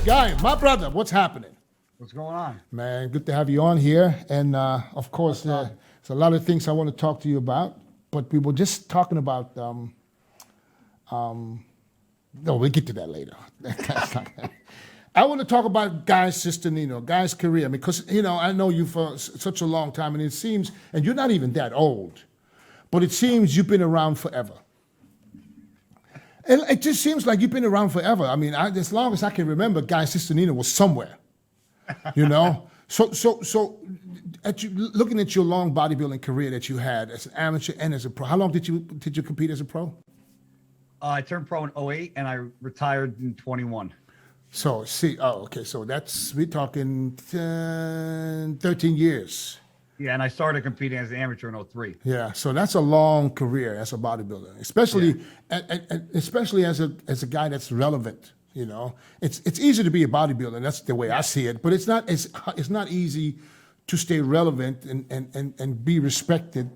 Guy, my brother, what's happening? What's going on? Man, good to have you on here. And of course, there's a lot of things I want to talk to you about. But we were just talking about, no, we'll get to that later. I want to talk about Guy Cisternino, Guy's career, because, you know, I know you for such a long time, and it seems, and you're not even that old, but it seems you've been around forever. It just seems like you've been around forever. I mean, as long as I can remember, Guy Cisternino was somewhere, you know? So looking at your long bodybuilding career that you had as an amateur and as a pro, how long did you compete as a pro? I turned pro in 08 and I retired in 21. So okay, so we're talking 13 years. Yeah, and I started competing as an amateur in 03. Yeah, so that's a long career as a bodybuilder, especially as a guy that's relevant. You know, it's easy to be a bodybuilder. That's the way I see it. But it's not easy to stay relevant and be respected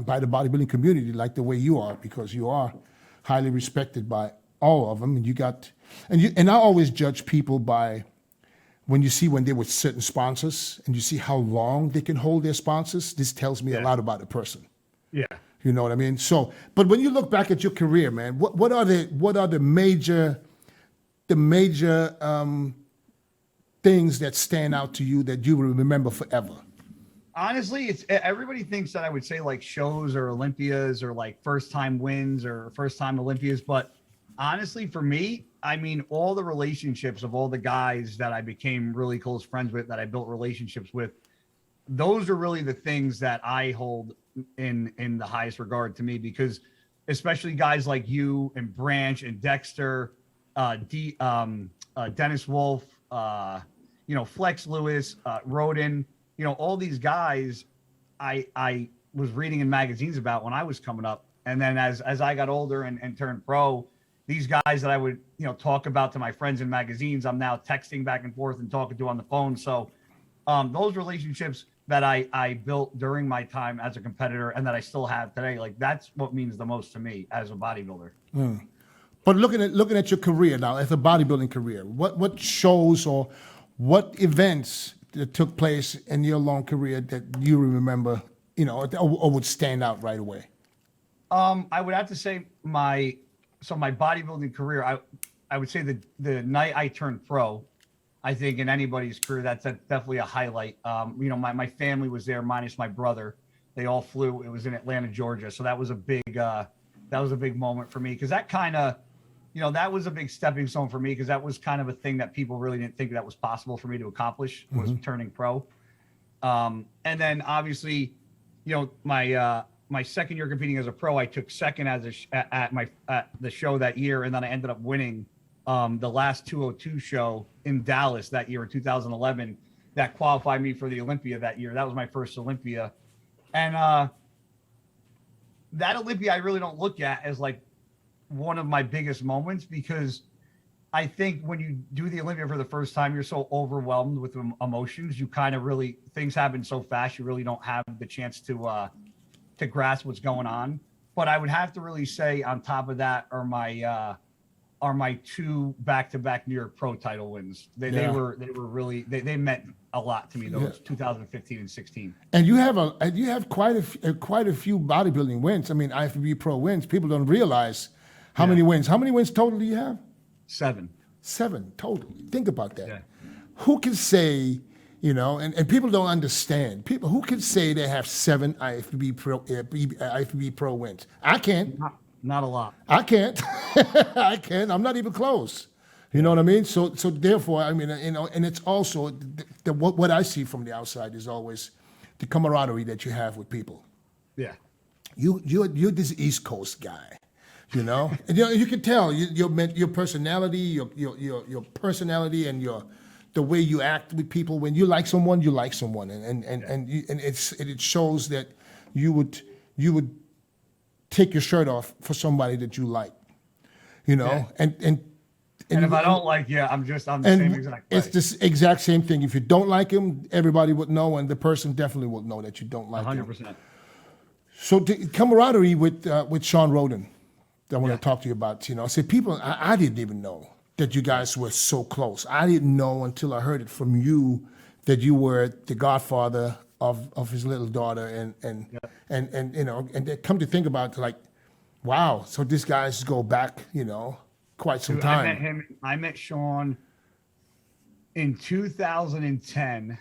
by the bodybuilding community like the way you are, because you are highly respected by all of them. And I always judge people by when they're with certain sponsors and you see how long they can hold their sponsors. This tells me a lot about a person. Yeah. You know what I mean? So, but when you look back at your career, man, what are the major things that stand out to you that you will remember forever? Honestly, it's everybody thinks that I would say like shows or Olympias or like first time wins or first time Olympias, but honestly, for me, I mean, all the relationships of all the guys that I became really close friends with, that I built relationships with, those are really the things that I hold in the highest regard to me, because especially guys like you and Branch and Dexter, Dennis Wolf, Flex Lewis, Rhoden, all these guys I was reading in magazines about when I was coming up. And then as I got older and turned pro, these guys that I would, talk about to my friends in magazines, I'm now texting back and forth and talking to on the phone. So those relationships that I built during my time as a competitor and that I still have today, like that's what means the most to me as a bodybuilder. Mm. But looking at your career now, as a bodybuilding career, what shows or what events that took place in your long career that you remember, or would stand out right away? I would have to say my bodybuilding career, I would say the night I turned pro, I think in anybody's career, that's definitely a highlight. My family was there minus my brother. They all flew. It was in Atlanta, Georgia. So that was a big moment for me, because that kind of, that was a big stepping stone for me, because that was kind of a thing that people really didn't think that was possible for me to accomplish, was turning pro. And then obviously, my second year competing as a pro, I took second at the show that year, and then I ended up winning the last 202 show in Dallas that year in 2011. That qualified me for the Olympia that year. That was my first Olympia, and that Olympia I really don't look at as like one of my biggest moments, because I think when you do the Olympia for the first time, you're so overwhelmed with emotions. You kind of really, things happen so fast, you really don't have the chance to grasp what's going on. But I would have to really say on top of that are my two back-to-back New York Pro title wins. They were really, they meant a lot to me, those 2015 and 16. And you have quite a few bodybuilding wins. I mean, IFBB Pro wins. People don't realize how many wins. How many wins total do you have? 7. 7 total. Think about that. Yeah. Who can say, and people don't understand. People who can say they have 7 IFBB Pro wins. I can't. Not a lot. I can't. I can't. I'm not even close. You know what I mean? So therefore, I mean, and it's also what I see from the outside is always the camaraderie that you have with people. Yeah. You're this East Coast guy. And, you can tell your personality, your personality, and the way you act with people. When you like someone, and it shows that you would take your shirt off for somebody that you like, and if I don't like you, I'm the same exact way. It's this exact same thing. If you don't like him, everybody would know, and the person definitely would know that you don't like 100%. Him. So the camaraderie with Shawn Rhoden, that I want to talk to you about. See, people I didn't even know that you guys were so close. I didn't know until I heard it from you that you were the godfather of his little daughter, and you know, and then come to think about it, like, wow, so these guys go back, you know, quite some Dude, time. I met Shawn in 2010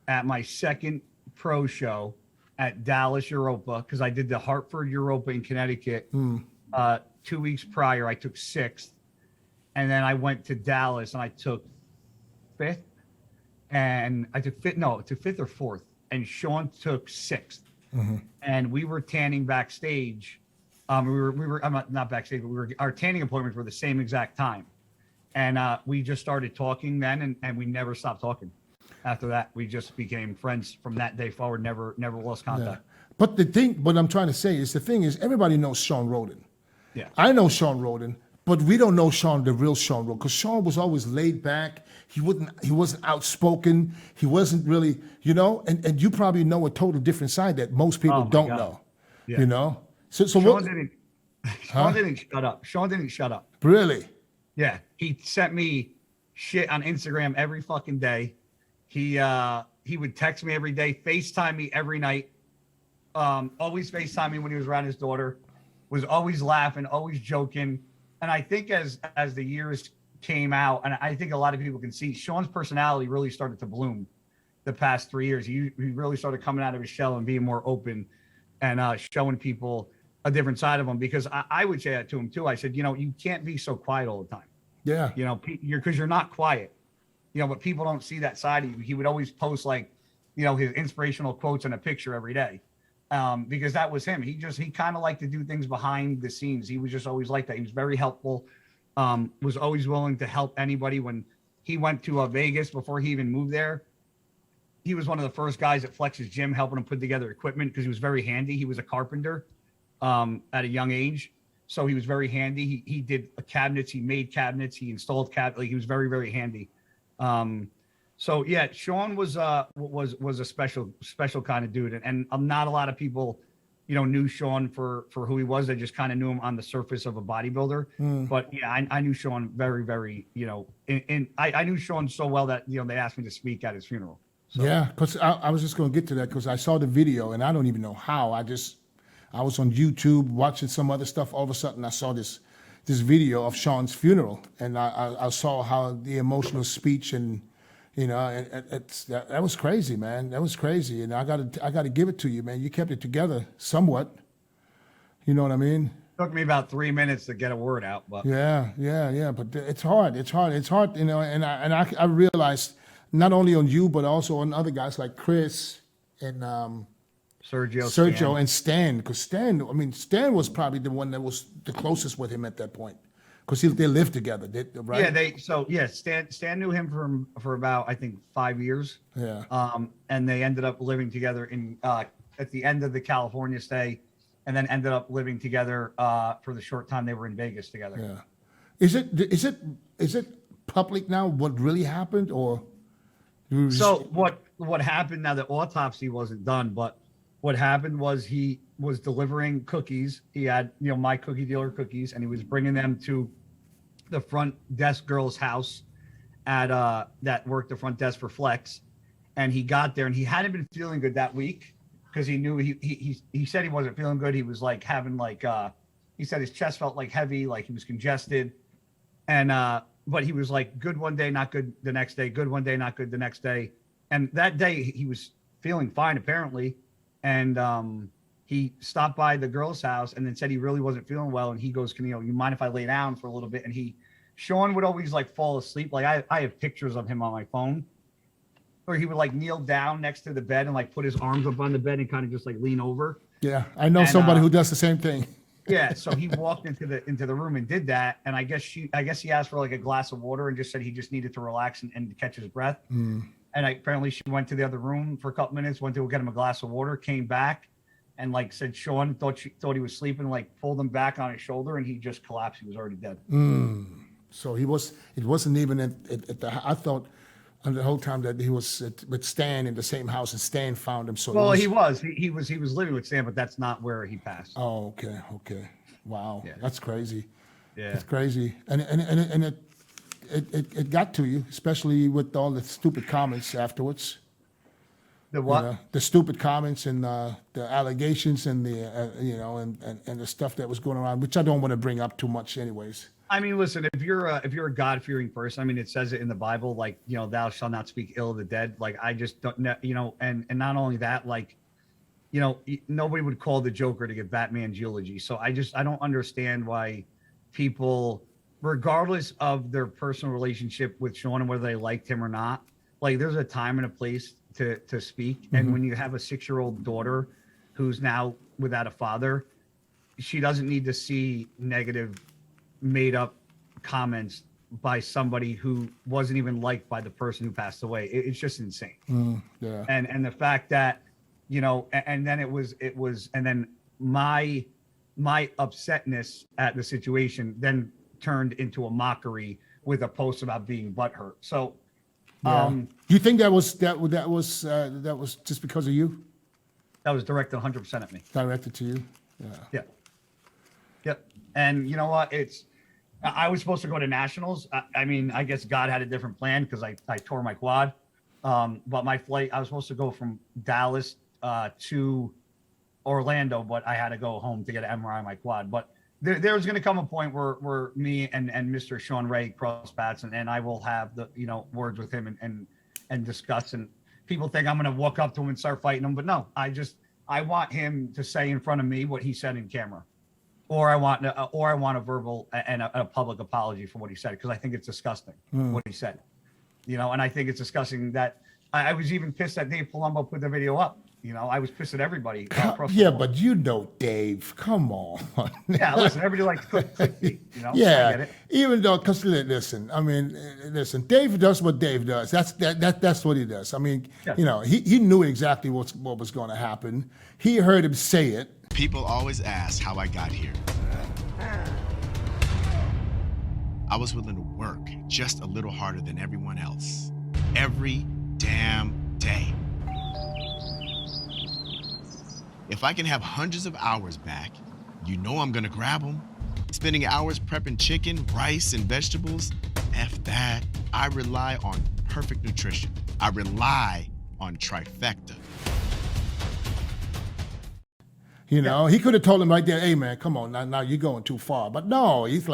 at my second pro show at Dallas Europa, because I did the Hartford Europa in Connecticut 2 weeks prior. I took sixth, and then I went to Dallas and I took fifth, and I took fifth. No, I took fifth or fourth, and Shawn took sixth. And we were tanning backstage. I'm not backstage, but our tanning appointments were the same exact time, and we just started talking then, and we never stopped talking. After that, we just became friends from that day forward. Never lost contact. But what I'm trying to say is, the thing is, everybody knows Shawn Rhoden. Yeah. I know Shawn Rhoden, but we don't know the real Shawn Rhoden, because Shawn was always laid back. He wasn't outspoken. He wasn't really, you know, and you probably know a total different side that most people don't know. Yeah. You know? So Shawn what? didn't shut up. Shawn didn't shut up. Really? Yeah. He sent me shit on Instagram every fucking day. He would text me every day, FaceTime me every night. Always FaceTime me when he was around his daughter. Was always laughing, always joking. And I think as the years came out, and I think a lot of people can see, Shawn's personality really started to bloom the past 3 years. He really started coming out of his shell and being more open, and showing people a different side of him. Because I would say that to him too. I said, you know, you can't be so quiet all the time. Yeah. You know, because you're not quiet. You know, but people don't see that side of you. He would always post, like, you know, his inspirational quotes in a picture every day, because that was him. He kind of liked to do things behind the scenes. He was just always like that. He was very helpful. Was always willing to help anybody. When he went to Vegas before he even moved there, he was one of the first guys at Flex's gym helping him put together equipment, because he was very handy. He was a carpenter at a young age, so he was very handy. He did cabinets. He made cabinets. He installed cabinets. Like, he was very, very handy. So yeah, Shawn was a special kind of dude, and not a lot of people, you know, knew Shawn for who he was. They just kind of knew him on the surface of a bodybuilder. But yeah, I knew Shawn very, very, you know, and I knew Shawn so well that, you know, they asked me to speak at his funeral. So. Yeah, because I was just going to get to that, because I saw the video, and I don't even know how. I was on YouTube watching some other stuff. All of a sudden, I saw this video of Shawn's funeral, and I saw how the emotional speech, and you know, and that was crazy, man. That was crazy, and I gotta give it to you, man. You kept it together somewhat. You know what I mean? Took me about 3 minutes to get a word out, but yeah. But it's hard. You know, and I realized, not only on you, but also on other guys like Chris and Sergio and Stan, because Stan was probably the one that was the closest with him at that point, because they lived together, right? Yeah, Stan knew him for about, I think, 5 years. Yeah. And they ended up living together at the end of the California stay, and then ended up living together for the short time they were in Vegas together. Yeah. Is it public now what really happened, or? So what happened, now the autopsy wasn't done, but what happened was he was delivering cookies. He had, you know, my cookie dealer cookies, and he was bringing them to the front desk girl's house that worked the front desk for Flex. And he got there, and he hadn't been feeling good that week, because he knew he said he wasn't feeling good. He was like having he said his chest felt like heavy, like he was congested. And but he was like good one day, not good the next day, good one day, not good the next day. And that day he was feeling fine, apparently. And he stopped by the girl's house and then said he really wasn't feeling well. And he goes, you mind if I lay down for a little bit? And Shawn would always like fall asleep. Like I have pictures of him on my phone, where he would like kneel down next to the bed and like put his arms up on the bed and kind of just like lean over. Yeah, I know somebody who does the same thing. Yeah, so he walked into the room and did that, and I guess he asked for like a glass of water and just said he just needed to relax and catch his breath. And apparently she went to the other room for a couple minutes, went to get him a glass of water, came back, and like said Shawn thought he was sleeping, like pulled him back on his shoulder, and he just collapsed. He was already dead. So it wasn't even at the. I thought the whole time that he was with Stan in the same house, and Stan found him. So he was living with Stan, but that's not where he passed. Oh, okay, wow, yeah. That's crazy. Yeah, that's crazy. And it got to you, especially with all the stupid comments afterwards. The what? You know, the stupid comments and the allegations and the and the stuff that was going around, which I don't want to bring up too much, anyways. I mean, listen, if you're a God-fearing person, I mean, it says it in the Bible, like, you know, thou shalt not speak ill of the dead. Like, I just don't know, you know, and not only that, like, you know, nobody would call the Joker to give Batman's eulogy. So I don't understand why people, regardless of their personal relationship with Shawn and whether they liked him or not, like, there's a time and a place to speak. And when you have a 6-year-old daughter who's now without a father, she doesn't need to see negative, made up comments by somebody who wasn't even liked by the person who passed away. It's just insane. Yeah. And the fact that, you know, and then it was, and then my upsetness at the situation then turned into a mockery with a post about being butthurt. So, Yeah. Do you think that was just because of you? that was directed 100% at me. Directed to you? Yeah. Yeah. Yep. And you know what? I was supposed to go to nationals. I mean, I guess God had a different plan because I tore my quad. But my flight, I was supposed to go from Dallas to Orlando, but I had to go home to get an MRI on my quad. But there's going to come a point where me and Mr. Shawn Ray cross paths, and I will have the, you know, words with him and discuss. And people think I'm going to walk up to him and start fighting him, but no, I want him to say in front of me what he said in camera, or I want a verbal and a public apology for what he said, because I think it's disgusting what he said, you know. And I think it's disgusting that I was even pissed that Dave Palumbo put the video up. You know, I was pissed at everybody. Yeah, but you know, Dave, come on. Yeah, listen, everybody likes clickbait, you know. I get Yeah, it. even though, because listen, I mean, listen, Dave does what Dave does. That's what he does. I mean, Yeah. you know, he knew exactly what was going to happen. He heard him say it. People always ask how I got here. I was willing to work just a little harder than everyone else. Every damn day. If I can have hundreds of hours back, you know I'm gonna grab them. Spending hours prepping chicken, rice, and vegetables, F that. I rely on perfect nutrition. I rely on trifecta. You know, he could have told him right there, "Hey, man, come on, now you're going too far." But no, he's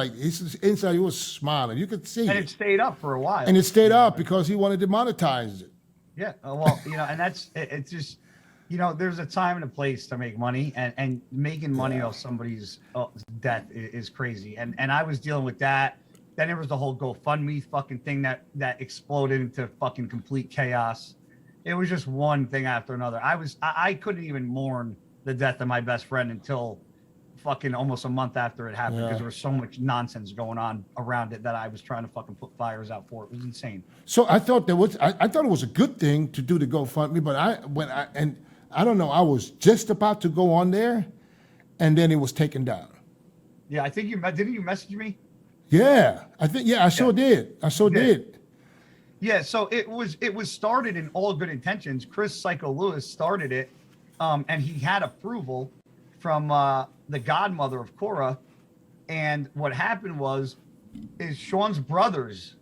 inside. He was smiling. You could see And it. it stayed up for a while. And it stayed up because he wanted to monetize it. Yeah, well, you know, and it's just, you know, there's a time and a place to make money, and making money off somebody's death is crazy. And I was dealing with that. Then there was the whole GoFundMe fucking thing that exploded into fucking complete chaos. It was just one thing after another. I couldn't even mourn the death of my best friend until fucking almost a month after it happened, because there was so much nonsense going on around it that I was trying to fucking put fires out for. It was insane. So I thought I thought it was a good thing to do the GoFundMe, but I don't know, I was just about to go on there, and then it was taken down. Yeah, I think didn't you message me? Yeah, I sure did. I sure did. Yeah, so it was started in all good intentions. Chris Psycho Lewis started it, and he had approval from the godmother of Cora. And what happened is Shawn's brothers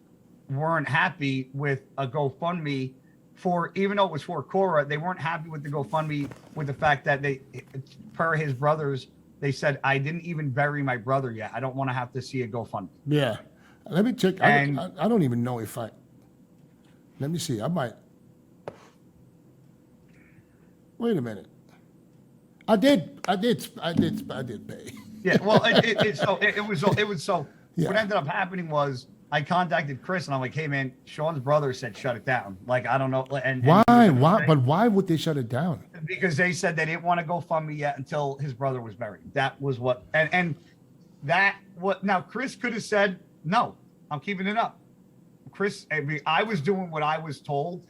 weren't happy with a GoFundMe for, even though it was for Cora, they weren't happy with the GoFundMe with the fact that per his brothers, they said, "I didn't even bury my brother yet. I don't want to have to see a GoFundMe." Yeah. Let me check. I don't even know if let me see. I might. Wait a minute. I did pay. Yeah, well, it was so. Yeah. What ended up happening was I contacted Chris and I'm like, "Hey, man, Shawn's brother said shut it down." Like, I don't know. And Why? But why would they shut it down? Because they said they didn't want to go fund me yet until his brother was buried. That was what, and that what. Now Chris could have said, "No, I'm keeping it up." Chris, I was doing what I was told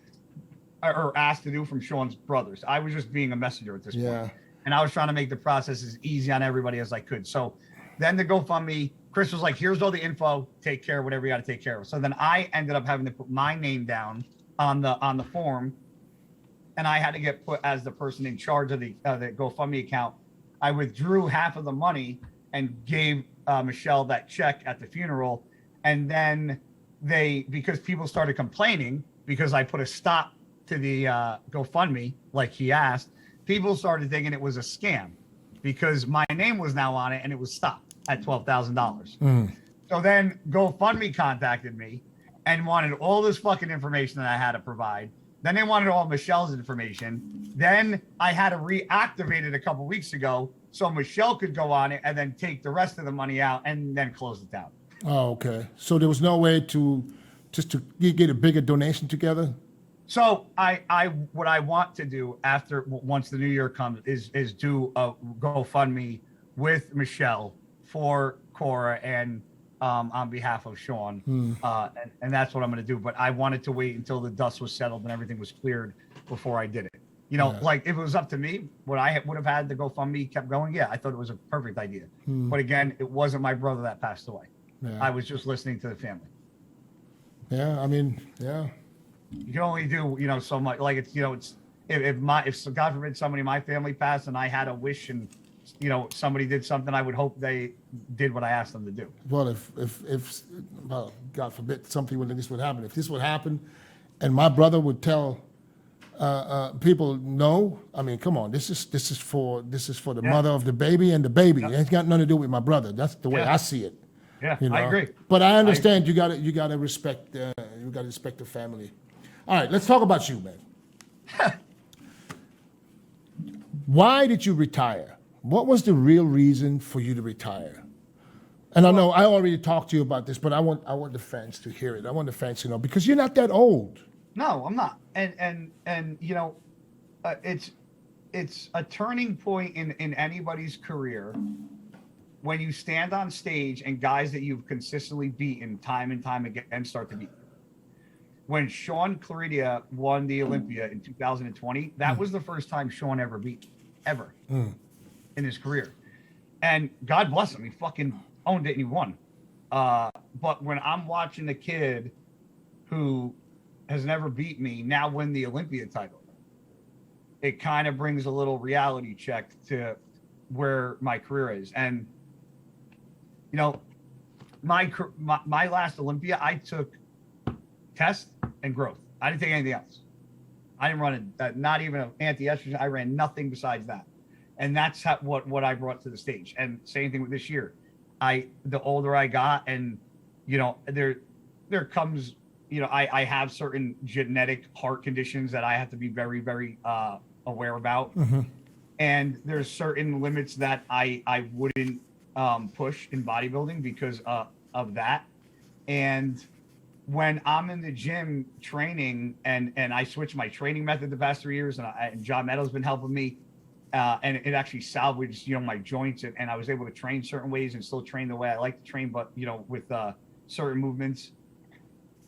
or asked to do from Shawn's brothers. I was just being a messenger at this point. And I was trying to make the process as easy on everybody as I could. So then the GoFundMe, Chris was like, "Here's all the info. Take care of whatever you got to take care of." So then I ended up having to put my name down on the form, and I had to get put as the person in charge of the GoFundMe account. I withdrew half of the money and gave Michelle that check at the funeral, and then because people started complaining because I put a stop to the GoFundMe, like he asked, people started thinking it was a scam because my name was now on it and it was stopped at $12,000. So then GoFundMe contacted me and wanted all this fucking information that I had to provide. Then they wanted all Michelle's information. Then I had to reactivate it a couple weeks ago so Michelle could go on it and then take the rest of the money out and then close it down. Oh, okay. So there was no way to get a bigger donation together? So what I want to do once the new year comes is do a GoFundMe with Michelle for Cora and on behalf of Shawn, and that's what I'm going to do. But I wanted to wait until the dust was settled and everything was cleared before I did it. Like if it was up to me, would have had the GoFundMe kept going? Yeah, I thought it was a perfect idea. But again, it wasn't my brother that passed away. Yeah. I was just listening to the family. Yeah, I mean, yeah. You can only do, so much. Like it's if God forbid somebody in my family passed and I had a wish and somebody did something, I would hope they did what I asked them to do. Well, if well, God forbid something like this would happen. If this would happen, and my brother would tell people, no, I mean, come on, this is for the mother of the baby and the baby. It ain't got nothing to do with my brother. That's the way I see it. Yeah, I agree. But I understand you got to respect the family. All right, let's talk about you, man. Why did you retire? What was the real reason for you to retire? And I know I already talked to you about this, but I want the fans to hear it. I want the fans to know because you're not that old. No, I'm not. And it's a turning point in anybody's career when you stand on stage and guys that you've consistently beaten time and time again start to beat you. When Shawn Rhoden won the Olympia in 2020, that was the first time Shawn ever beat me, ever in his career. And God bless him, he fucking owned it and he won. But when I'm watching a kid who has never beat me now win the Olympia title, it kind of brings a little reality check to where my career is. And my last Olympia, I took test and growth. I didn't take anything else. I didn't run not even an anti-estrogen. I ran nothing besides that. And that's what I brought to the stage. And same thing with this year. The older I got, and there comes, I have certain genetic heart conditions that I have to be very, very aware about. And there's certain limits that I wouldn't push in bodybuilding because of that. And when I'm in the gym training and I switched my training method the past 3 years, and John Meadows been helping me, and it actually salvaged, my joints, and I was able to train certain ways and still train the way I like to train, but, with certain movements.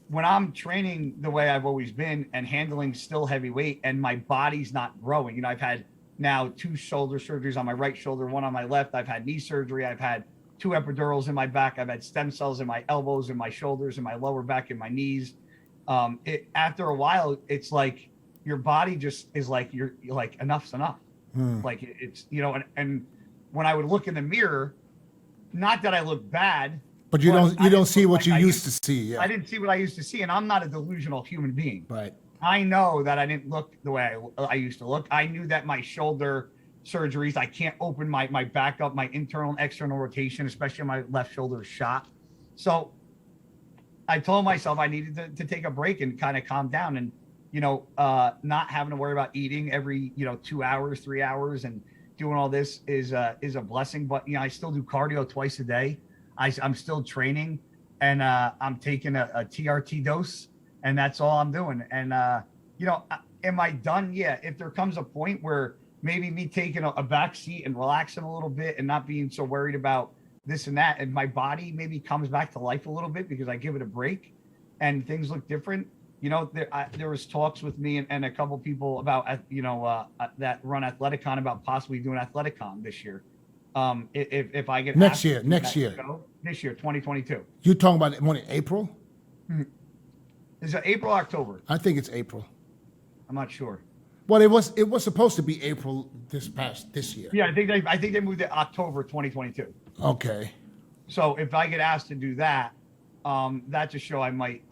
When I'm training the way I've always been and handling still heavy weight and my body's not growing, I've had now 2 shoulder surgeries on my right shoulder, 1 on my left. I've had knee surgery. I've had 2 epidurals in my back. I've had stem cells in my elbows and my shoulders and my lower back and my knees. After a while, it's like your body just is like, you're like, enough's enough. Like it's, and when I would look in the mirror, not that I look bad, but you don't see what you used to see. Yeah. I didn't see what I used to see. And I'm not a delusional human being. Right. I know that I didn't look the way I used to look. I knew that my shoulder surgeries, I can't open my back up, my internal and external rotation, especially my left shoulder is shot. So I told myself I needed to take a break and kind of calm down and, not having to worry about eating every, 2 hours, 3 hours and doing all this is a blessing. But, I still do cardio twice a day. I'm still training and I'm taking a TRT dose and that's all I'm doing. And, am I done? Yeah. If there comes a point where maybe me taking a back seat and relaxing a little bit and not being so worried about this and that, and my body maybe comes back to life a little bit because I give it a break and things look different. There was talks with me and a couple people about, that run Athleticon about possibly doing Athleticon this year. If I get next year, this year, 2022. You're talking about when in April? Is it April or October? I think it's April. I'm not sure. Well, it was supposed to be April this year. Yeah, I think they moved it October 2022. Okay. So if I get asked to do that, That's a show I might,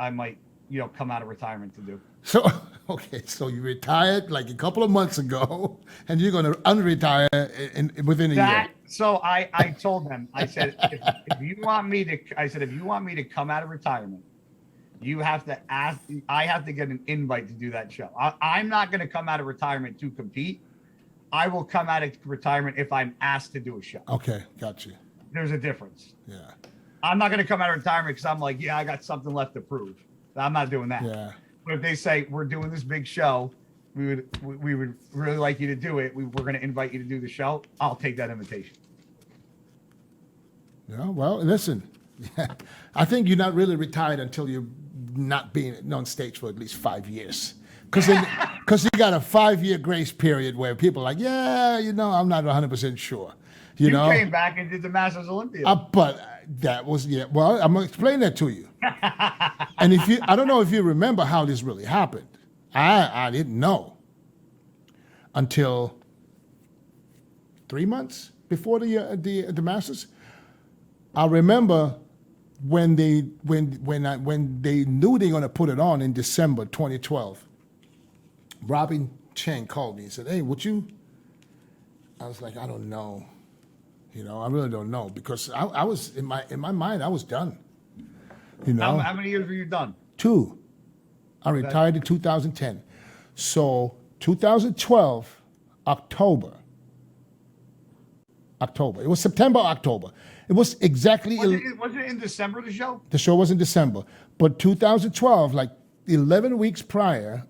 come out of retirement to do. So, okay, so you retired like a couple of months ago, and you're going to unretire within a year. So I told them, I said, if you want me to come out of retirement, you have to ask. I have to get an invite to do that show. I'm not going to come out of retirement to compete. I will come out of retirement if I'm asked to do a show. Okay, got you. There's a difference. Yeah. I'm not going to come out of retirement because I'm like, yeah, I got something left to prove. I'm not doing that. Yeah. But if they say we're doing this big show, we would really like you to do it. We're going to invite you to do the show. I'll take that invitation. Yeah. Well, listen, I think you're not really retired until you're not being on stage for at least 5 years. Because you got a 5-year grace period where people are like, yeah, I'm not 100% sure. You know, came back and did the Masters Olympia. But that was, well, I'm going to explain that to you. And I don't know if you remember how this really happened. I didn't know until 3 months before the Masters. I remember when they knew they were going to put it on in December 2012. Robin Chang called me and said, "Hey, would you?" I was like, "I don't know. I really don't know," because I was in my mind, I was done. How many years were you done? 2. I retired in 2010. So 2012, October. It was September, October. It was exactly. Was it in December, the show? The show was in December. But 2012, like 11 weeks prior,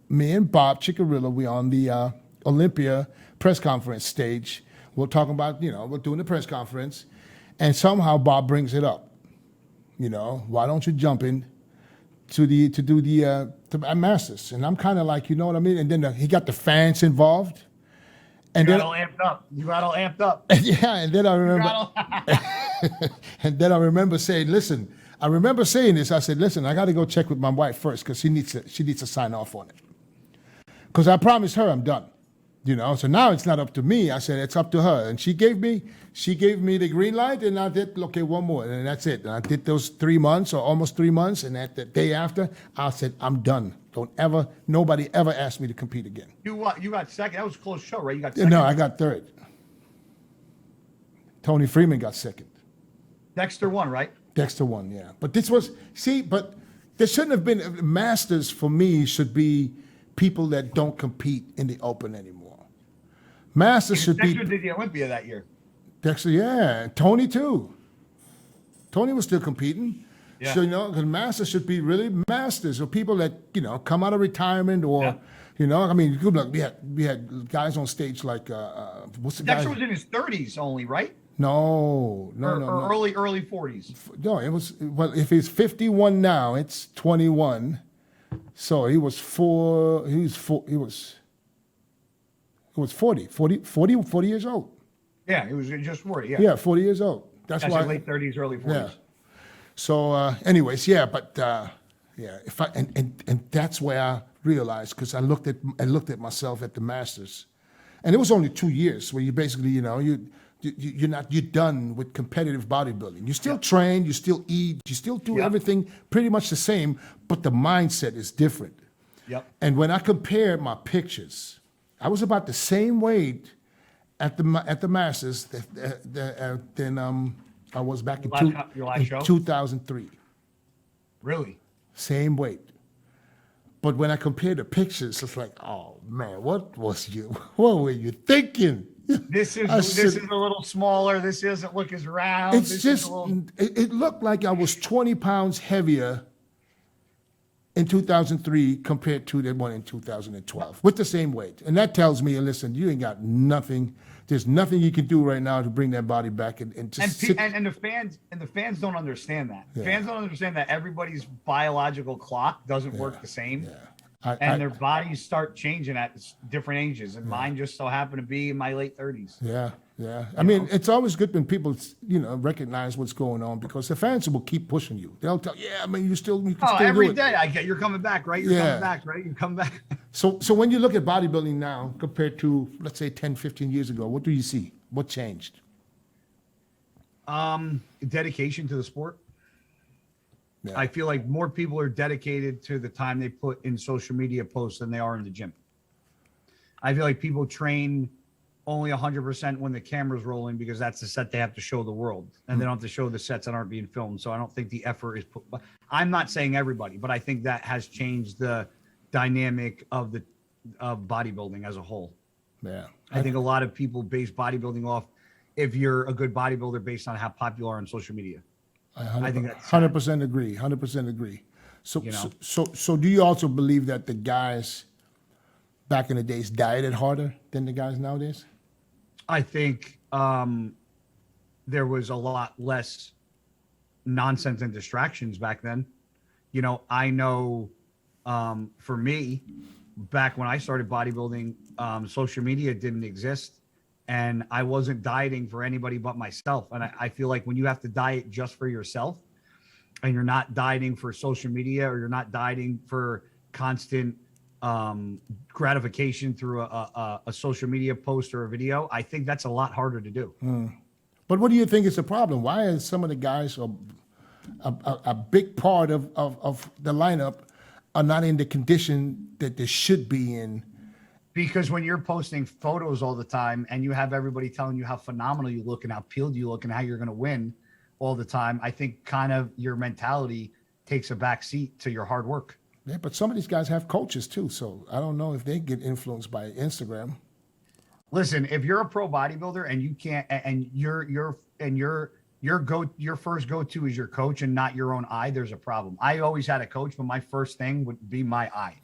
me and Bob Ciccarello, we on the Olympia press conference stage. We're talking about, we're doing the press conference. And somehow Bob brings it up. Why don't you jump in to do the Masters? And I'm kind of like, you know what I mean? And then he got the fans involved. And you got all amped up. Yeah, and then I remember, and then I remember saying, listen, I said, listen, I got to go check with my wife first because she needs to sign off on it. Because I promised her I'm done. So now it's not up to me. I said it's up to her, and she gave me the green light, and I did one more, and that's it. And I did those 3 months or almost 3 months, and at the day after, I said I'm done. Nobody ever asked me to compete again. You got second. That was a close show, right? You got second. No, I got third. Tony Freeman got second. Dexter won, right? Dexter won, yeah. But but there shouldn't have been Masters for me. Should be people that don't compete in the Open anymore. Masters should be. Dexter did the Olympia that year. Dexter, yeah. Tony, too. Tony was still competing. Yeah. So, because Masters should be really Masters, or people that, come out of retirement or, I mean, good luck. We had guys on stage like, what's the guy? Dexter was in his 30s only, right? No. Or early 40s. No, it was, well, if he's 51 now, it's 21. So he was 40 years old. Yeah, he was just 40, yeah. Yeah, 40 years old. That's why. Late 30s, early 40s. Yeah. So, anyways, yeah, but if and that's where I realized, because I looked at myself at the Masters, and it was only 2 years where you basically, you're done with competitive bodybuilding. You still train, you still eat, you still do everything pretty much the same, but the mindset is different. Yep. And when I compared my pictures, I was about the same weight at the Masters than I was back in 2003. Really? Same weight. But when I compared the pictures, it's like, oh man, what were you thinking? This is a little smaller. This doesn't look as round. It looked like I was 20 pounds heavier in 2003 compared to the one in 2012 with the same weight. And that tells me, listen, you ain't got nothing. There's nothing you can do right now to bring that body back and the fans don't understand that. Yeah. Fans don't understand that everybody's biological clock doesn't work the same. Yeah. Their bodies start changing at different ages, and mine just so happened to be in my late 30s. Yeah. I mean, it's always good when people, recognize what's going on, because the fans will keep pushing you. They'll tell, you can still do it. Every day I get, you're coming back, right? You're coming back, right? You come back. So when you look at bodybuilding now compared to, let's say, 10, 15 years ago, what do you see? What changed? Dedication to the sport. Yeah. I feel like more people are dedicated to the time they put in social media posts than they are in the gym. I feel like people train only 100% when the camera's rolling because that's the set they have to show the world, and they don't have to show the sets that aren't being filmed. So I don't think the effort is put. I'm not saying everybody, but I think that has changed the dynamic of bodybuilding as a whole. Yeah. I think a lot of people base bodybuilding off if you're a good bodybuilder based on how popular you are on social media. I think that's 100% agree. 100% agree. So, You know? so do you also believe that the guys back in the days dieted harder than the guys nowadays? I think there was a lot less nonsense and distractions back then. You know, I know for me, back when I started bodybuilding, social media didn't exist, and I wasn't dieting for anybody but myself. And I feel like when you have to diet just for yourself, and you're not dieting for social media, or you're not dieting for constant gratification through a social media post or a video, I think that's a lot harder to do. But what do you think is the problem? Why is some of the guys, a big part of the lineup, are not in the condition that they should be in? Because when you're posting photos all the time and you have everybody telling you how phenomenal you look and how peeled you look and how you're going to win all the time, I think kind of your mentality takes a back seat to your hard work. Yeah, but some of these guys have coaches too, so I don't know if they get influenced by Instagram. Listen, if you're a pro bodybuilder and you can't, and your first go-to is your coach and not your own eye, there's a problem. I always had a coach, but my first thing would be my eye,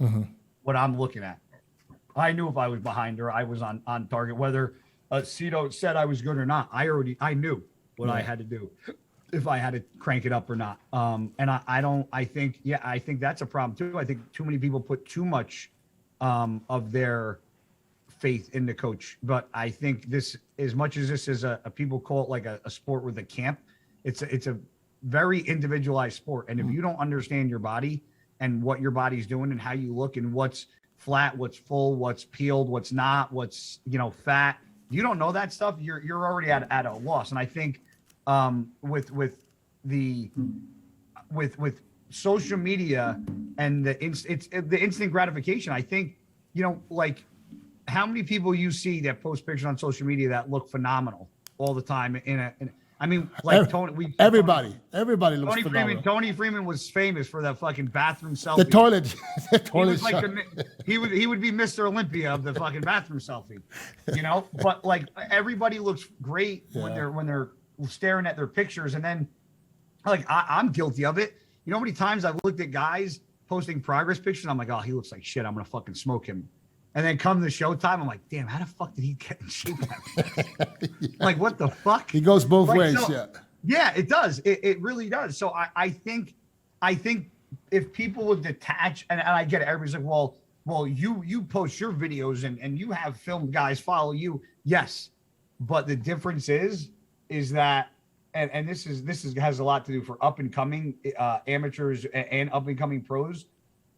what I'm looking at. I knew if I was behind her, I was on target. Whether Cito said I was good or not, I knew what I had to do, if I had to crank it up or not. And I think that's a problem too. I think too many people put too much of their faith in the coach. But I think this, as much as this is a people call it like a sport with a camp, it's a very individualized sport. And if you don't understand your body and what your body's doing and how you look and what's flat, what's full, what's peeled, what's not, what's, fat, you don't know that stuff, you're already at a loss. And I think with social media and the instant gratification, I think, like, how many people you see that post pictures on social media that look phenomenal all the time I mean, like everybody looks phenomenal. Tony Freeman was famous for that fucking bathroom selfie. The toilet He was like he would be Mr. Olympia of the fucking bathroom selfie, But like everybody looks great when they're staring at their pictures, and then like I'm guilty of it. You know how many times I've looked at guys posting progress pictures and I'm like, oh, he looks like shit, I'm gonna fucking smoke him. And then come the showtime, I'm like, damn, how the fuck did he get in shape? Like, what the fuck? He goes both ways, yeah. Yeah, it does. It really does. So I think if people would detach, and I get it, everybody's like, well, you post your videos and you have filmed guys follow you. Yes. But the difference is that, and this has a lot to do for up and coming amateurs and up and coming pros.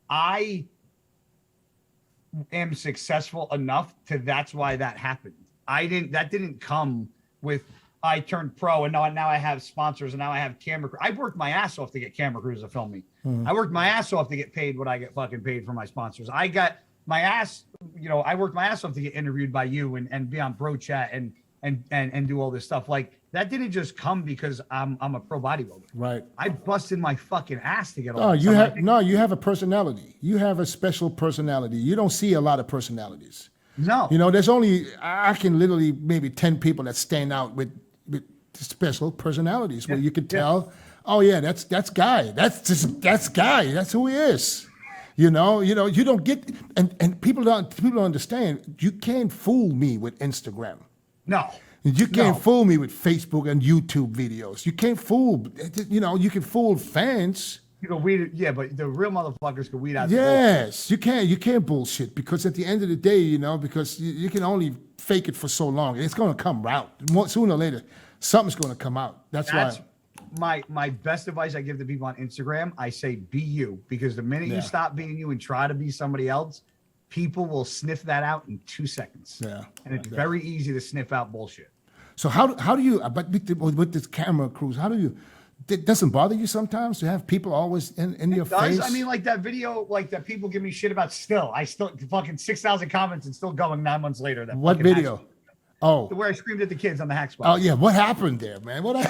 I am successful enough that's why that happened. That didn't come with I turned pro and now I have sponsors and now I have camera crew. I worked my ass off to get camera crews to film me. I worked my ass off to get paid what I get fucking paid for my sponsors. I got my ass, I worked my ass off to get interviewed by you and be on Bro Chat and do all this stuff. Like, that didn't just come because I'm a pro bodybuilder. Right. I busted my fucking ass to get all Oh, this you stuff. have you have a personality. You have a special personality. You don't see a lot of personalities. No. There's only, I can literally maybe 10 people that stand out with special personalities where you could tell, oh yeah, that's Guy. That's Guy. That's who he is. You don't get, and people don't understand, you can't fool me with Instagram. No. You can't fool me with Facebook and YouTube videos. You can't fool, you can fool fans. But the real motherfuckers can weed out. Yes, you can't bullshit, because at the end of the day, because you can only fake it for so long. It's going to come out. Sooner or later, something's going to come out. That's why. My best advice I give to people on Instagram, I say be you, because the minute you stop being you and try to be somebody else, people will sniff that out in 2 seconds. Yeah. And it's very easy to sniff out bullshit. So how do you, but with this camera crews, how do It doesn't bother you sometimes to have people always in your face? I mean, like that video, like that people give me shit about still. I still fucking 6,000 comments and still going 9 months later. That What fucking video? hack Oh. spot, where I screamed at the kids on the hack Oh, spot. yeah. What happened there, man? What?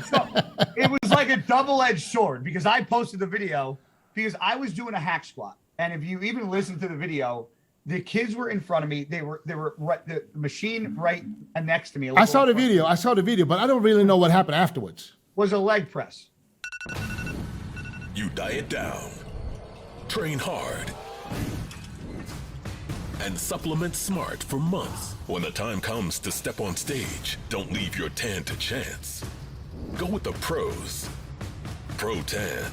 So it was like a double-edged sword because I posted the video because I was doing a hack squat. And if you even listen to the video, the kids were in front of me. They were right, the machine right next to me. I saw the video, but I don't really know what happened afterwards. Was a leg press. You diet down, train hard, and supplement smart for months. When the time comes to step on stage, don't leave your tan to chance. Go with the pros. Pro Tan.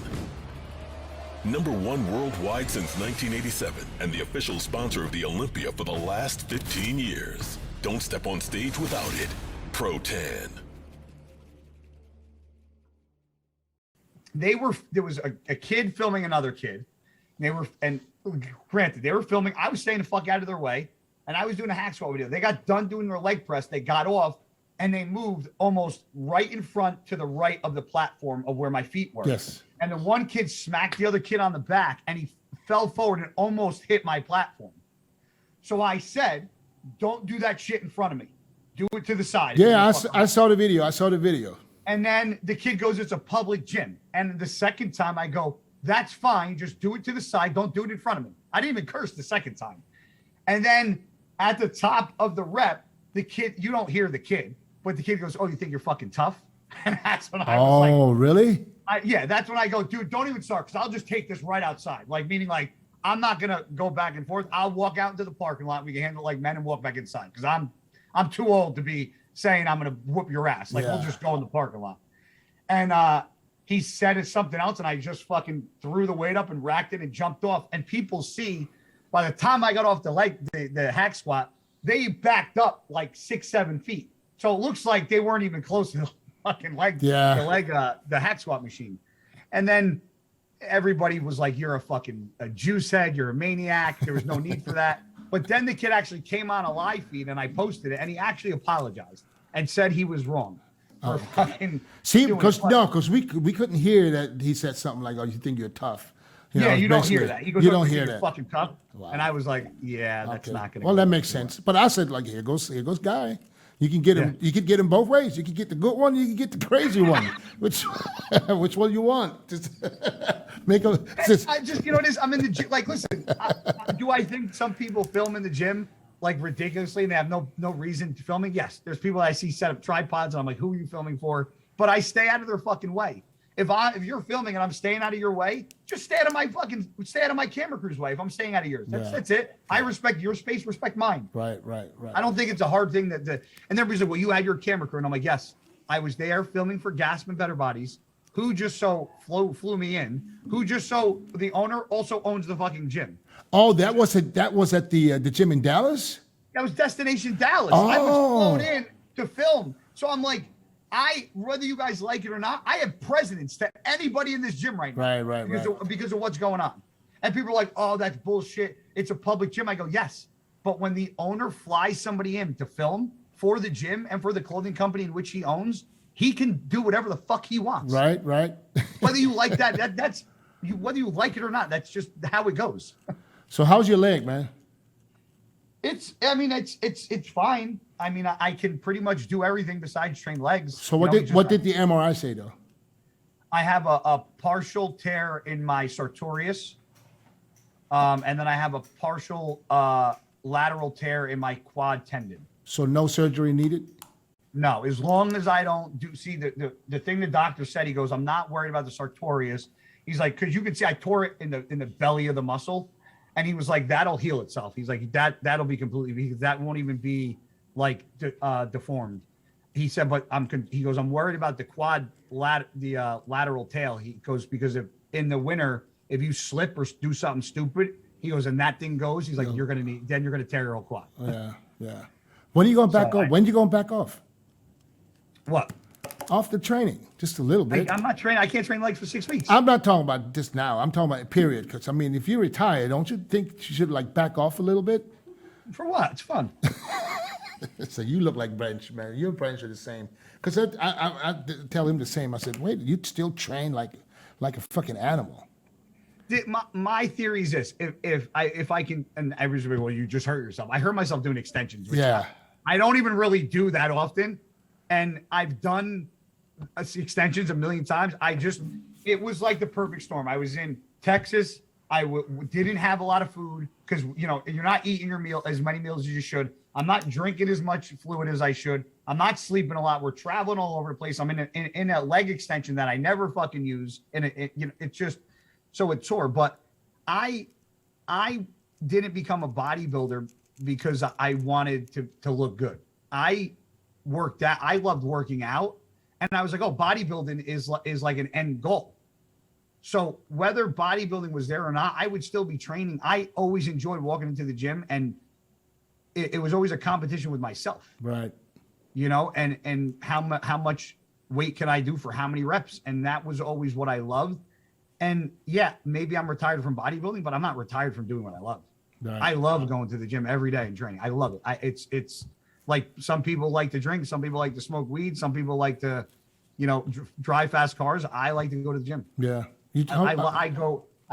#1 worldwide since 1987 and the official sponsor of the Olympia for the last 15 years. Don't step on stage without it. Pro Tan. There was a kid filming another kid. And granted, they were filming. I was staying the fuck out of their way, and I was doing a hack squat video. They got done doing their leg press. They got off, and they moved almost right in front to the right of the platform of where my feet were. Yes. And the one kid smacked the other kid on the back, and he fell forward and almost hit my platform. So I said, "Don't do that shit in front of me. Do it to the side." Yeah, I saw the video. And then the kid goes, "It's a public gym." And the second time I go, "That's fine. Just do it to the side. Don't do it in front of me." I didn't even curse the second time. And then at the top of the rep, the kid, you don't hear the kid, but the kid goes, "Oh, you think you're fucking tough?" And that's when I was like, oh, really? yeah, that's when I go, "Dude, don't even start, because I'll just take this right outside." Like, meaning like, I'm not going to go back and forth. I'll walk out into the parking lot. We can handle it like men and walk back inside, because I'm too old to be saying I'm going to whoop your ass. Like, we'll just go in the parking lot. And he said something else, and I just fucking threw the weight up and racked it and jumped off. And people see, by the time I got off the hack squat, they backed up like 6-7 feet. So it looks like they weren't even close to the fucking the hack squat machine. And then everybody was like, "You're a juice head. You're a maniac." There was no need for that. But then the kid actually came on a live feed, and I posted it, and he actually apologized and said he was wrong. See, because we couldn't hear that he said something like, "Oh, you think you're tough." You don't hear that. He goes, you "Oh, don't think hear you're that. fucking tough." Wow. And I was like, "Yeah, that's not gonna." Well, that makes sense. But I said, like, here goes Guy. You can get him. You could get him both ways. You can get the good one. You can get the crazy one. Which one you want? Just make a. I just, you know, it is. I'm in the gym. Like, listen. Do I think some people film in the gym like ridiculously and they have no reason to filming? Yes. There's people I see set up tripods and I'm like, "Who are you filming for?" But I stay out of their fucking way. If you're filming and I'm staying out of your way, just stay out of my camera crew's way. If I'm staying out of yours, that's it. I respect your space, respect mine. Right. I don't think it's a hard thing and everybody's like, "Well, you had your camera crew," and I'm like, "Yes, I was there filming for Gasp and Better Bodies, who just so flew me in, who just so the owner also owns the fucking gym." Oh, that was at the gym in Dallas. That was Destination Dallas. I was flown in to film, so I'm like, whether you guys like it or not, I have precedence to anybody in this gym right now. Right. Because of what's going on. And people are like, "Oh, that's bullshit. It's a public gym." I go, "Yes." But when the owner flies somebody in to film for the gym and for the clothing company in which he owns, he can do whatever the fuck he wants. Right. Whether you like that's whether you like it or not, that's just how it goes. So how's your leg, man? It's fine. I mean, I can pretty much do everything besides train legs. So what did the MRI say though? I have a partial tear in my sartorius, and then I have a partial lateral tear in my quad tendon. So no surgery needed? No, as long as I don't see the thing the doctor said, he goes, "I'm not worried about the sartorius." He's like, because you can see I tore it in the belly of the muscle, and he was like, "That'll heal itself." He's like, that'll be completely, that won't even be like deformed. He said, but he goes, "I'm worried about the quad lateral tail." He goes, because if in the winter, if you slip or do something stupid, he goes, and that thing goes, he's like, you're going to tear your whole quad. Yeah. When are you going back off? When are you going back off? What? Off the training, just a little bit. I'm not training. I can't train legs for 6 weeks. I'm not talking about just now. I'm talking about period. Because, I mean, if you retire, don't you think you should, like, back off a little bit? For what? It's fun. So you look like Branch, man. You and Branch are the same. Because I tell him the same. I said, wait, you still train like a fucking animal. My theory is this: if I can, and everybody, well, you just hurt yourself. I hurt myself doing extensions. Which Yeah. I don't even really do that often, and I've done extensions a million times. It was like the perfect storm. I was in Texas. I didn't have a lot of food because you're not eating as many meals as you should. I'm not drinking as much fluid as I should. I'm not sleeping a lot. We're traveling all over the place. I'm in a leg extension that I never fucking use, and it's just so it's sore. But I didn't become a bodybuilder because I wanted to look good. I loved working out, and I was like, oh, bodybuilding is like an end goal. So whether bodybuilding was there or not, I would still be training. I always enjoyed walking into the gym, and it was always a competition with myself. Right. And how much weight can I do for how many reps? And that was always what I loved. And yeah, maybe I'm retired from bodybuilding, but I'm not retired from doing what I love. Right. I love going to the gym every day and training. I love it. It's like some people like to drink, some people like to smoke weed, some people like to, drive fast cars. I like to go to the gym. Yeah. I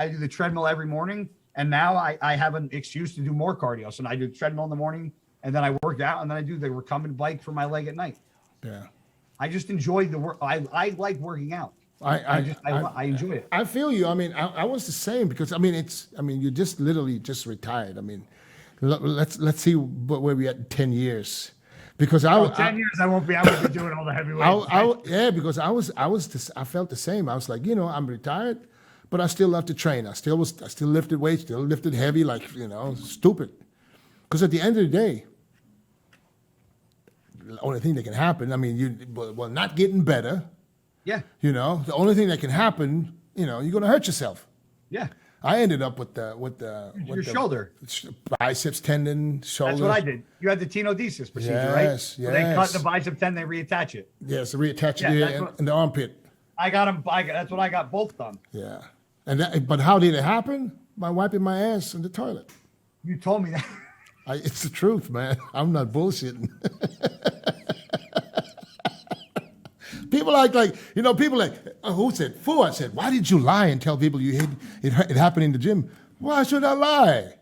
do the treadmill every morning, and now I have an excuse to do more cardio. So I do the treadmill in the morning, and then I work out, and then I do the recumbent bike for my leg at night. Yeah. I just enjoy the work. I like working out. I enjoy it. I feel you. I mean, I was the same because you just literally just retired. I mean, let's see where we at in 10 years. Because 10 years I won't be doing all the heavy weights. Because I felt the same. I was like, I'm retired, but I still love to train. I still lifted weights, still lifted heavy, like, stupid. Because at the end of the day, the only thing that can happen, not getting better. Yeah. The only thing that can happen, you're going to hurt yourself. Yeah. I ended up with your shoulder, biceps tendon, shoulder. That's what I did. You had the tenodesis procedure, right? Yes. So they cut the bicep tendon, they reattach it. Yes, reattach it in the armpit. I got them. That's what I got both done. Yeah, but how did it happen? By wiping my ass in the toilet. You told me that. It's the truth, man. I'm not bullshitting. People who said, Ford said, why did you lie and tell people it happened in the gym? Why should I lie?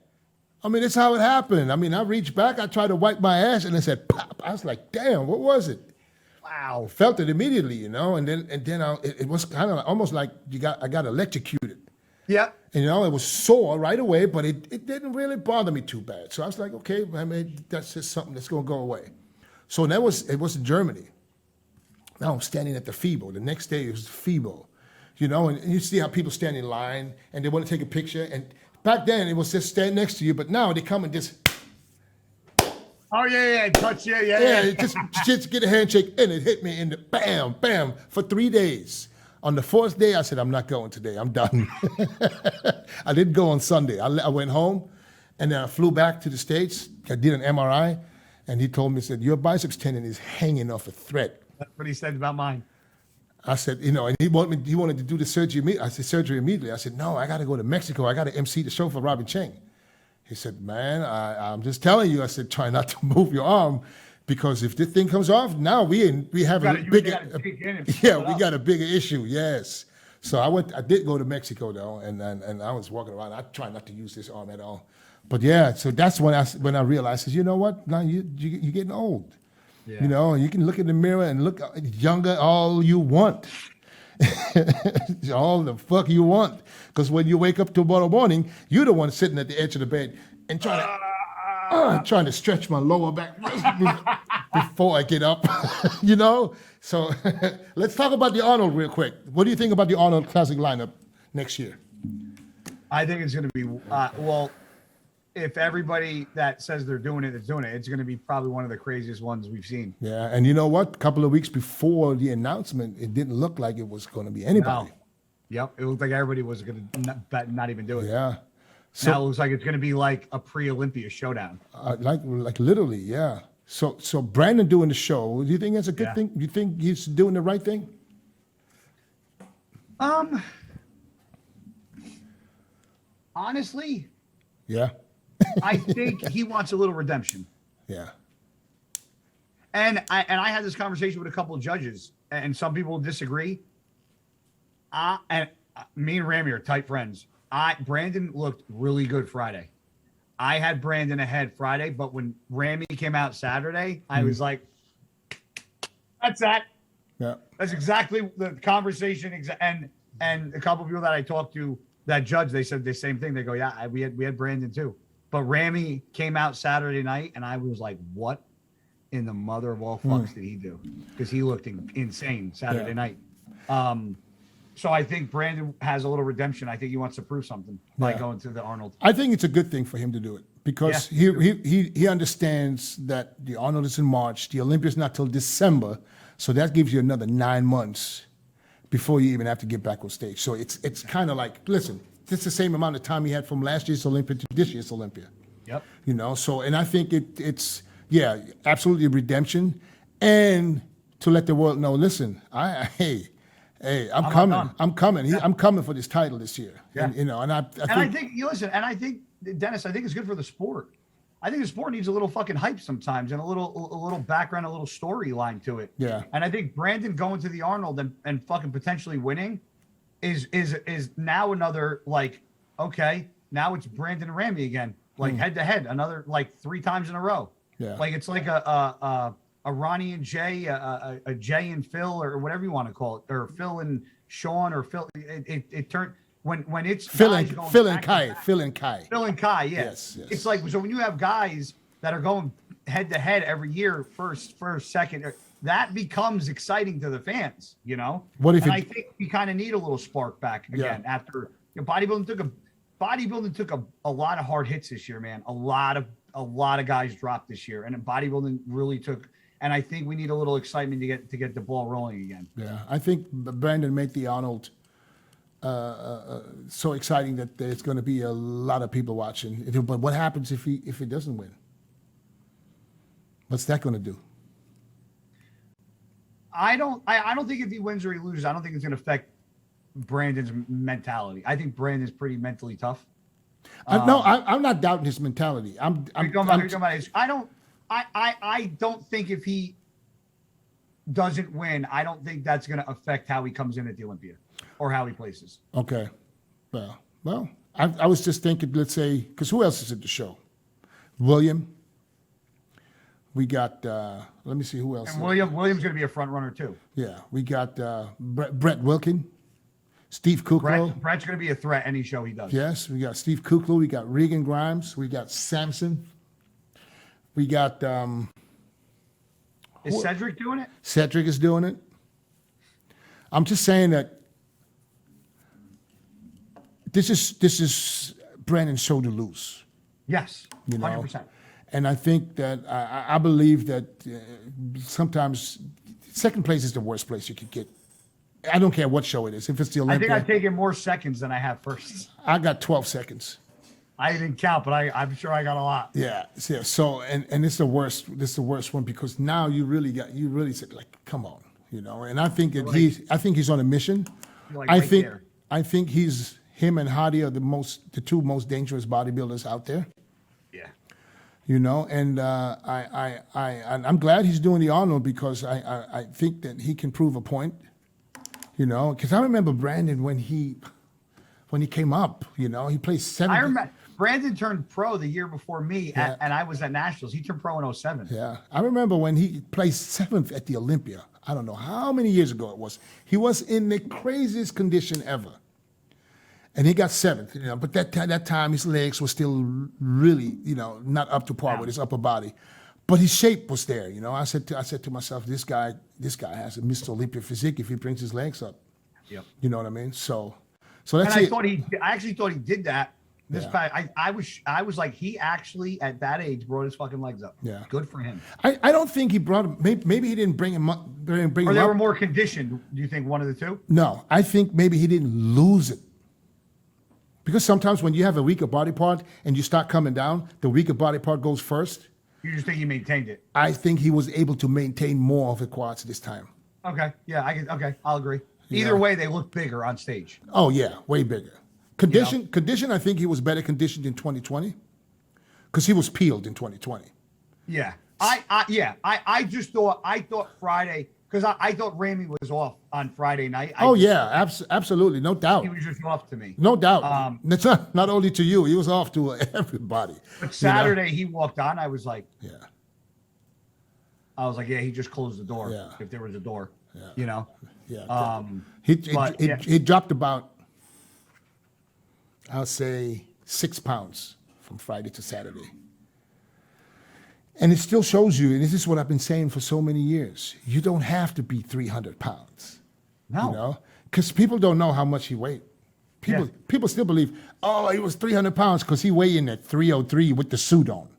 It's how it happened. I reached back, I tried to wipe my ass, and it said, pop. I was like, damn, what was it? Wow. Felt it immediately, and then it was kind of almost like I got electrocuted. Yeah. And, it was sore right away, but it didn't really bother me too bad. So I was like, okay, that's just something that's going to go away. So it was in Germany. Now I'm standing at the FIBO. The next day it was the FIBO, and you see how people stand in line and they want to take a picture. And back then it was just stand next to you, but now they come and just. Oh yeah, touch Yeah, just get a handshake, and it hit me in the bam, bam for 3 days. On the 4th day, I said, I'm not going today. I'm done. I didn't go on Sunday. I went home, and then I flew back to the States. I did an MRI, and he told me, he said, your biceps tendon is hanging off a thread. That's what he said about mine. I said, and he wanted to do the surgery. I said, surgery immediately. I said, no, I got to go to Mexico. I got to MC the show for Robin Cheng. He said, man, I'm just telling you. I said, try not to move your arm, because if this thing comes off, now we have a bigger issue. Yes. So I did go to Mexico though, and I was walking around. I try not to use this arm at all. But yeah, so that's when I realized, you know what? Now you're getting old. Yeah. You can look in the mirror and look younger all you want. All the fuck you want. Because when you wake up tomorrow morning, you're the one sitting at the edge of the bed and trying to stretch my lower back before I get up. So let's talk about the Arnold real quick. What do you think about the Arnold Classic lineup next year? I think it's going to be, if everybody that says they're doing it is doing it, it's going to be probably one of the craziest ones we've seen. Yeah, and you know what? A couple of weeks before the announcement, it didn't look like it was going to be anybody. No. Yep, it looked like everybody was going to not even do it. Yeah. So now it looks like it's going to be like a pre-Olympia showdown. Like literally, yeah. So Brandon doing the show, do you think that's a good thing? Do you think he's doing the right thing? Honestly, yeah. I think he wants a little redemption. Yeah. And I had this conversation with a couple of judges, and some people disagree. And me and Ramy are tight friends. Brandon looked really good Friday. I had Brandon ahead Friday, but when Ramy came out Saturday, I was like, "That's that." Yeah. That's exactly the conversation. And a couple of people that I talked to that judge, they said the same thing. They go, "Yeah, we had Brandon too." But Ramy came out Saturday night, and I was like, "What in the mother of all fucks did he do?" Because he looked insane Saturday night. So I think Brandon has a little redemption. I think he wants to prove something by going to the Arnold. I think it's a good thing for him to do it because he understands that the Arnold is in March, the Olympia is not till December, so that gives you another 9 months before you even have to get back on stage. So it's kind of like, listen, it's the same amount of time he had from last year's Olympia to this year's Olympia. Yep. You know, so, and I think it's absolutely redemption, and to let the world know, listen, Hey, I'm coming. I'm coming. Yeah. I'm coming for this title this year. Yeah. And, you know, and I think you listen, and I think Dennis, I think it's good for the sport. I think the sport needs a little fucking hype sometimes and a little background, a little storyline to it. Yeah. And I think Brandon going to the Arnold and fucking potentially winning is now another, like, okay, now it's Brandon and Ramy again, like head to head, another like 3 times in a row. Yeah. Like it's like a Ronnie and Jay, a Jay and Phil, or whatever you want to call it, or Phil and Shawn, or Phil. It turned when it's Phil and Kai. Phil and Kai, yeah. Yes. It's like, so when you have guys that are going head to head every year, first, second, that becomes exciting to the fans, you know. I think we kind of need a little spark back again after bodybuilding took a lot of hard hits this year, man. A lot of guys dropped this year, and bodybuilding really took. And I think we need a little excitement to get the ball rolling again. Yeah, I think Brandon made the Arnold so exciting that there's going to be a lot of people watching. But what happens if he doesn't win? What's that going to do? I don't think if he wins or he loses, I don't think it's going to affect Brandon's mentality. I think Brandon's pretty mentally tough. No, I'm not doubting his mentality. I don't think if he doesn't win, I don't think that's going to affect how he comes in at the Olympia or how he places. Okay. Well, I was just thinking, let's say, because who else is at the show? William. We got, let me see who else. And William's going to be a front runner too. Yeah. We got Brett Wilkin, Steve Kuklo. Brett's going to be a threat any show he does. Yes. We got Steve Kuklo. We got Regan Grimes. We got Samson. We got. Is Cedric doing it? Cedric is doing it. I'm just saying that this is Brandon's show to lose. Yes, you know, 100%. And I think that I believe that sometimes second place is the worst place you could get. I don't care what show it is. If it's the Olympia, I think I've taken more seconds than I have firsts. I got 12 seconds. I didn't count, but I'm sure I got a lot. Yeah. So and it's the worst. This is the worst one because now you really said, like, come on, you know. And I think that he's on a mission. Like I think him and Hadi are the 2 most dangerous bodybuilders out there. Yeah. You know, and I'm glad he's doing the Arnold because I think that he can prove a point. You know, because I remember Brandon when he came up. You know, he played 7. I remember. Brandon turned pro the year before me, and I was at Nationals. He turned pro in 07. Yeah. I remember when he placed 7th at the Olympia. I don't know how many years ago it was. He was in the craziest condition ever. And he got 7th, you know, but that time his legs were still really, you know, not up to par with his upper body. But his shape was there, you know. I said to myself, this guy has a Mr. Olympia physique if he brings his legs up. Yep. You know what I mean? So that's it. I actually thought he did that. I was like, he actually at that age brought his fucking legs up. Yeah, good for him. I don't think he brought him. Maybe he didn't bring him up. Or they were more conditioned. Do you think one of the two? No, I think maybe he didn't lose it. Because sometimes when you have a weaker body part and you start coming down, the weaker body part goes first. You just think he maintained it? I think he was able to maintain more of the quads this time. Okay, yeah, I'll agree. Either way, they look bigger on stage. Oh yeah, way bigger. Condition, I think he was better conditioned in 2020 because he was peeled in 2020. Yeah. I thought Friday, because I thought Ramy was off on Friday night. Absolutely, no doubt. He was just off to me. No doubt. It's not only to you, he was off to everybody. But Saturday he walked on. I was like, Yeah. yeah, he just closed the door. Yeah. If there was a door, Yeah. you know. Yeah. But, He dropped about, I'll say, 6 pounds from Friday to Saturday. And it still shows you, and this is what I've been saying for so many years, you don't have to be 300 pounds. No. You know? Because people don't know how much he weighed. People still believe, oh, he was 300 pounds because he weighed in at 303 with the suit on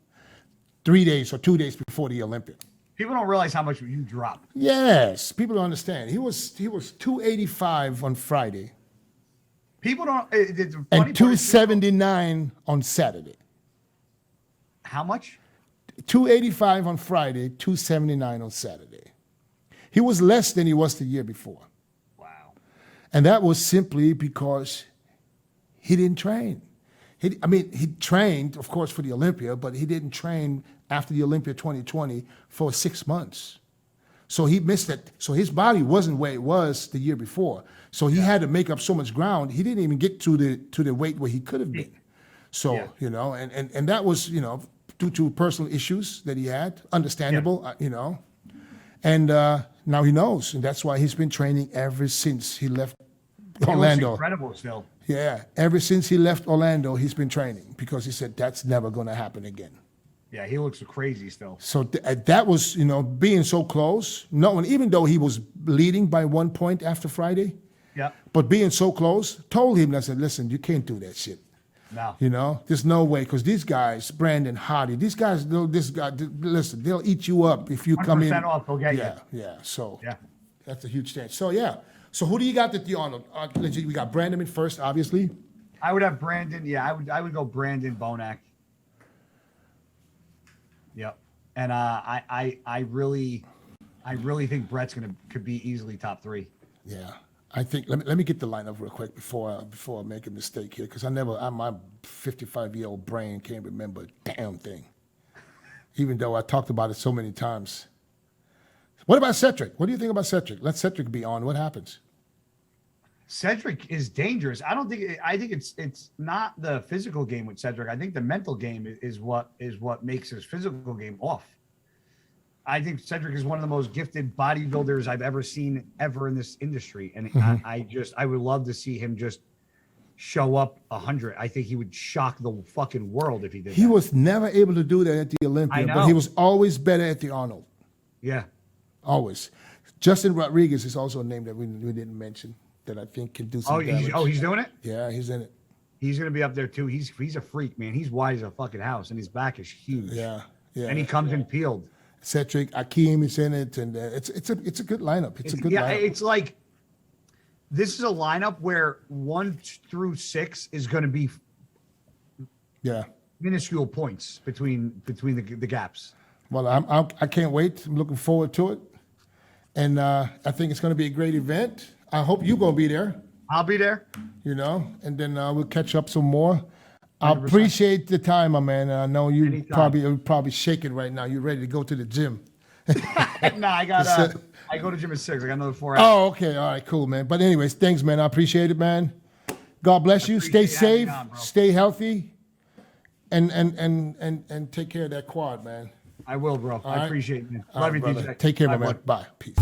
3 days or 2 days before the Olympia. People don't realize how much you drop. Yes, people don't understand. He was 285 on Friday People don't. The funny and part is 279 on Saturday. how much? 285 on Friday, 279 on Saturday. He was less than he was the year before. Wow. And that was simply because he didn't train. He trained, of course, for the Olympia, but he didn't train after the Olympia 2020 for 6 months. So he missed it. So his body wasn't where it was the year before. So he had to make up so much ground. He didn't even get to the weight where he could have been. So, and that was, due to personal issues that he had, understandable, And now he knows, and that's why he's been training ever since he left He looks Orlando. incredible still. Yeah, ever since he left Orlando, he's been training because he said that's never going to happen again. Yeah, he looks crazy still. So that was, being so close, knowing even though he was leading by 1 point after Friday, Yeah. but being so close, told him, I said, listen, you can't do that shit. No. There's no way, because these guys, Brandon, Hardy, these guys, listen, they'll eat you up if you come in. 100% off, they'll get you. Yeah. So Yeah. that's a huge change. So yeah. So who do you got at the Arnold? We got Brandon in first, obviously. I would have Brandon. Yeah, I would go Brandon Bonac. Yep. And I really think Brett's could be easily top 3. Yeah. I think let me get the lineup real quick before I make a mistake here, because my 55-year-old brain can't remember a damn thing, even though I talked about it so many times. What about Cedric? What do you think about Cedric? Let Cedric be on. What happens? Cedric is dangerous. I think it's not the physical game with Cedric. I think the mental game is what makes his physical game off. I think Cedric is one of the most gifted bodybuilders I've ever seen in this industry. And I would love to see him just show up 100. I think he would shock the fucking world if he did. He was never able to do that at the Olympia, but he was always better at the Arnold. Yeah. Always. Justin Rodriguez is also a name that we didn't mention that I think can do some damage. He's doing it? Yeah, he's in it. He's going to be up there too. He's a freak, man. He's wide as a fucking house, and his back is huge. Yeah. And he comes in peeled. Cedric, Akeem is in it, and it's a good lineup. It's a good lineup. It's like this is a lineup where 1 through 6 is going to be minuscule points between the gaps. Well, I can't wait. I'm looking forward to it, and I think it's going to be a great event. I hope you're going to be there. I'll be there. And then we'll catch up some more. I 100%. appreciate the time, my man. And I know you Anytime. probably shaking right now. You're ready to go to the gym. Nah, I go to gym at 6. I got another 4 hours. Oh, okay. All right, cool, man. But anyways, thanks, man. I appreciate it, man. God bless you. Stay safe. Stay healthy. And take care of that quad, man. I will, bro. I appreciate it, man. All Love right, you, brother. DJ. Take care, Bye, my man. bud. Bye. Peace.